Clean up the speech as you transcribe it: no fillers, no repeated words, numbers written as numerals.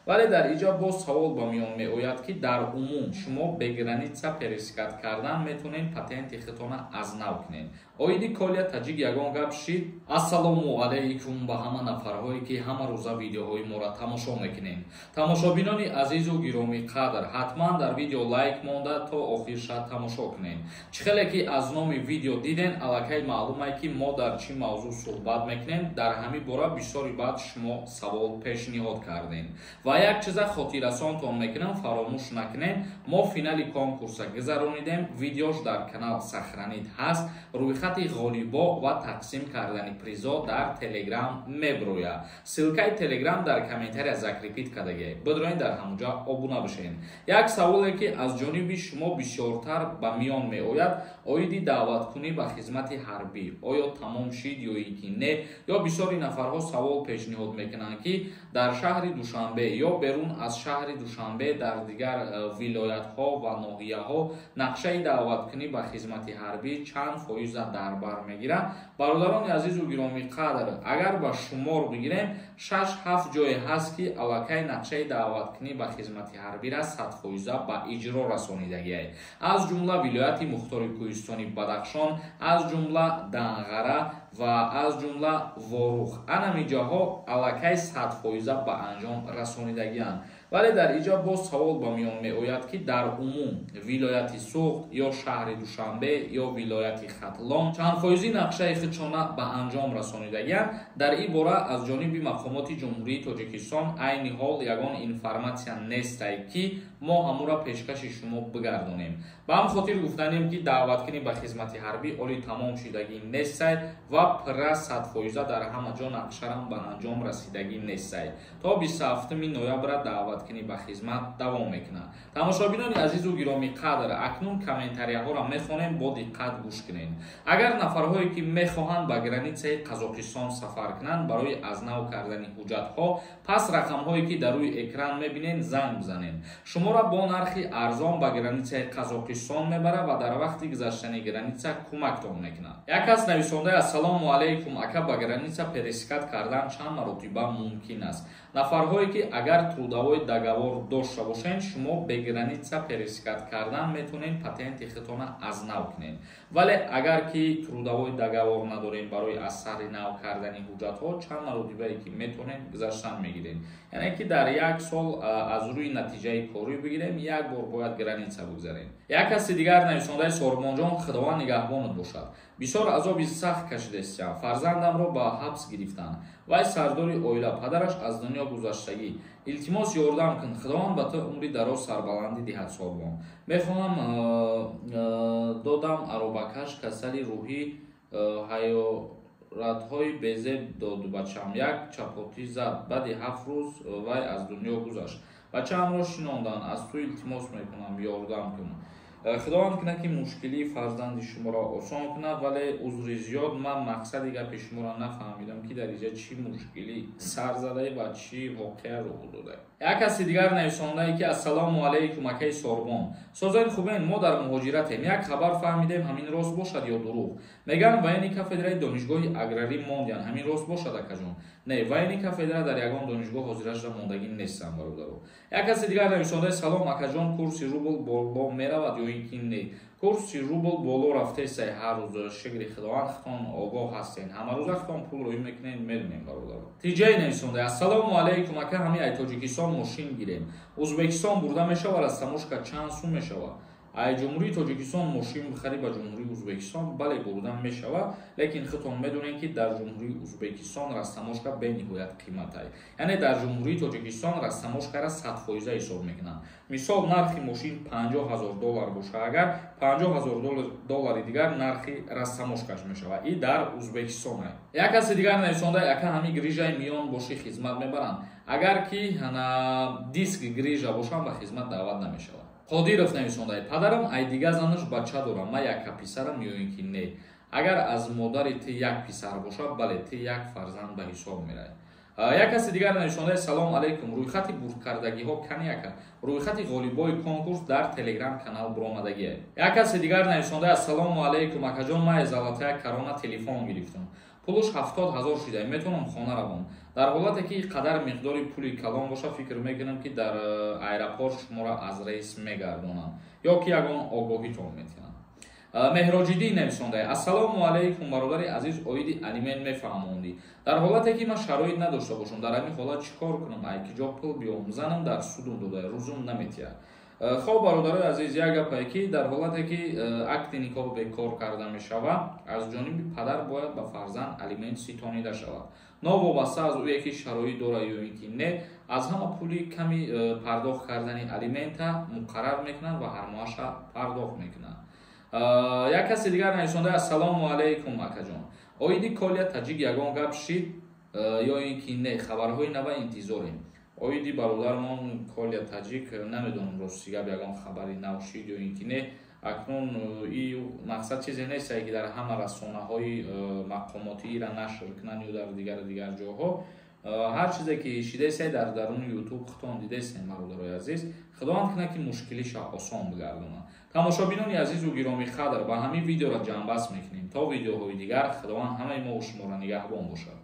вале дар инҷо боз савол ба миён меояд ки дар умум шумо бе граница перескат кардан метавонед патенти худтонро аз нав кунед. Оиди Колия Таҷик ягон гап шид. Ассалому алайкум ба ҳама нафарҳое ки ҳама рӯза видеоҳои моро тамошо мекунед. Тамошобинони азизу гиромӣ қадр, ҳатман дар видео лайк монда то охирша тамошо кунед. Чӣ хеле ки аз номи видео диден, аллакай маълумай ки мо дар чӣ мавзӯъ суҳбат мекунем. Дар ҳамин бора бисёри баъд шумо савол пешниҳод кардем. Ва як чиза хотиррасонтон мекунам, фаромӯш накунед. Мо финали конкурса гузаронидем. Видеош дар канал сахранид ҳаст. Рӯйхати ғолибо ва тақсим кардани призо дар Telegram меброя. Силкаи Telegram дар комментария закрепит кардагӣ. Бидроин дар ҳамунҷа обуна бошед. Як саволе ки аз ҷониби шумо бисёртар ба миён меояд, оиди даъваткунӣ ба хизмати ҳарбӣ оё тамом шид ё ин ки не, ё бисёри нафарҳо савол пешниҳод мекунанд ки дар шаҳри Душанбе ё берун аз шаҳри Душанбе дар дигар вилоятҳо ва ноҳияҳо нақшаи даъваткунӣ ба хизмати ҳарбӣ чанд фоиза дар бар мегирад. Бародарони азизу гиромӣ қадр, агар ба шумор бигирем 6-7 ҷое ҳаст ки аллакай нақшаи даъваткунӣ ба хизмати ҳарбира 100% ба иҷро расонидагиаст. Аз ҷумла вилояти Мухтори Кӯҳистони Бадахшон, аз ҷумла Данғара ва аз ҷумла Ворух. Анами ҷаҳо аллакай 100% ба анҷом расонидагианд. Вале дар инҷо боз савол ба миён меояд ки дар умум вилояти Суғд ё шаҳри Душанбе ё вилояти Хатлон чанд фоизи нақшаи худшона ба анҷом расонидагианд. Дар ин бора аз ҷониби мақомоти Ҷумҳурии Тоҷикистон айни ҳол ягон информатсия нестае ки мо ҳамура пешкаши шумо бигардонем. Ба ҳам хотир гуфтанем ки даъваткунӣ ба хизмати ҳарбӣ оли тамом шидагӣ нестае ва пурра 100% дар ҳама ҷо нақшарам ба анҷом расидагӣ нестае. То 27 ноябр даъваткунӣ ба хизмат давом мекунад. Тамошобинони азизу гиромӣ қадр, акнун комментарияҳоро мехонем, бо диққат гӯш кунед. Агар нафарҳое ки мехоҳанд ба границаи Қазоқистон сафар кунанд барои аз нав кардани ҳуҷҷатҳо, пас рақамҳое ки дар рӯи экран мебинед занг бизанед. Шуморо бо нархи арзон ба границаи Қазоқистон мебарад ва дар вақти гузаштани граница кӯмактон мекунад. Як кас нависонда: ассалому алайкум ака, ба граница пересикат кардан чанд маротиба мумкин аст? Нафарҳое ки агар трудовой договор дошта бошед, шумо бе граница пересикат кардан метавонед патенти худтонро аз нав кунед. Вале агар ки трудовой договор надоред, барои аз сари нав кардани ҳуҷҷатҳо чанд маротибае ки метавонед гузаштан мегиред. Яъне ки дар як сол аз рӯи натиҷаи корӣ бигирем, як бор бояд граница бигзарем. Як каси дигар нависондаи Сормонҷон: худованд нигаҳбонат бошад. Бисёр азоби сахт кашидастам. Фарзандамро ба ҳабс гирифтанд. Вай сардори оила, падараш аз дунё гузаштагӣ. Илтимос ёрдам кун, худованд ба ту умри дароз, сарбаландӣ диҳад солбон. Мехоҳам додам аробакаш касали рӯҳӣ ҳаёратҳои безеб дод бачам. Як чапотӣ зад, баъди 7 рӯз вай аз дунё гузашт. Бачаамро шинонданд. Аз ту илтимос мекунам ёрдам кун. Худованд кунад ки мушкилии фарзанди шуморо осон кунад, вале узри зиёд ман мақсади гапи шуморо нафаҳмидам ки дар инҷа чӣ мушкилӣ сар задаи ва чӣ воқеа рух додае. Як каси дигар нависондае ки ассалому алайкум акаи Сорбон. Созаи хубен, мо дар муҳоҷиратем. Як хабар фаҳмидем, ҳамин рост бошад ё дурӯғ? Мегӯянд военни кафедраи донишгоҳи аграрӣ монданд. Ҳамин рост бошад акаҷон? Не, военни кафедра дар ягон донишгоҳ ҳозирашда мондагӣ нестанд бародаро. Як каси дигар нависондае: салом акаҷон, курси рубл боло меравад ё ин ки не? Курси рубл боло рафтесай ҳар рӯз. Шикри худованд, хитон огоҳ ҳастен. Ҳамарӯза хитон пул рӯӣ мекунед, медонем бародаро. Тиҷаи нависондаи: ассалому алайкум ака, ҳамин ай Тоҷикистон мошин гирем. Узбекистон бурда мешавад, аз тамошка чанд сум мешавад? ай Ҷумҳурии Тоҷикистон мошин бихарӣ ба Ҷумҳурии Узбекистон, бале бурда мешавад, лекин худтон медонед ки дар Ҷумҳурии Узбекистон растамошка бениҳоят қимат аст. Яъне дар Ҷумҳурии Тоҷикистон растамошкара 100% ҳисоб мекунанд. Мисол, нархи мошин $50,000 боша, агар $50,000 дигар нархи растамошкаш мешавад. И дар Узбекистон аст. Як каси дигар нависонда: ака, ҳамин грижаи миён боши хизмат мебаранд. Агар ки диск грижа бошам, ба хизмат даъват намешавад. Қодиров нависондаи: падарам айдига занаш бача дорам, ман яка писарам ё ин ки не? Агар аз модари ти як писар бошад, бале ти як фарзанд ба ҳисоб меравад. Як каси дигар нависондаи: салом алайкум, рӯйхати бурдкардагиҳо кани ака? Рӯйхати ғолибои конкурс дар Telegram канал буромадагиаст. Як каси дигар нависондаи: ассалому алайкум акаҷон, ман аз Алатая Карона телефон гирифтам. пулуш 70,000 шида, метавонам хона равам. Дар ҳолате ки қадар миқдори пули калон боша, фикр мекунам ки дар аэропорт шуморо аз рейс мегардонам ё ки ягон огоҳитон метиҳам. Меҳроҷиддин нависонда: ассалому алайкум бародари азиз, оиди алимент мефаҳмонӣ. Дар ҳолате ки ман шароит надошта бошам, дар ҳамин ҳолат чӣ кор кунам? Айкиҷо пул биём, занам дар судум дода, рӯзум наметиҳад. Хоб бародари азиз, як гапе ки дар ҳолате ки акти никоҳ бекор карда мешавад, аз ҷониби падар бояд ба фарзанд алимент ситонида шавад. Новобаста аз ӯе ки шароит дорад ё ин ки не, аз ҳама пули ками пардохт кардани алимента муқаррар мекунанд ва ҳар моҳаша пардохт мекунанд. Як каси дигар нависонда: ассалому алайкум акаҷон, оиди Колия Таҷик ягон гап шид ё ин ки не, хабарҳои нава интизорем. Оиди бародармон Колия Таҷик, намедонам рости гап ягон хабари нав шид ё ин ки не. Акнун мақсад чизе нест ки дар ҳама расонаҳои мақомотӣ ира нашр кунанд ё дар дигар ҷоҳо. ҳар чизе ки шидасе дар даруни ютуб хитон дидесем бародарои азиз, худованд кунад ки мушкилиша осон бигардонад. тамошобинони азизу гироми қадр, ба ҳамин видеоро ҷамъбаст мекунем. То видеоҳои дигар, худованд ҳамаи мо ва шуморо нигаҳбон бошад.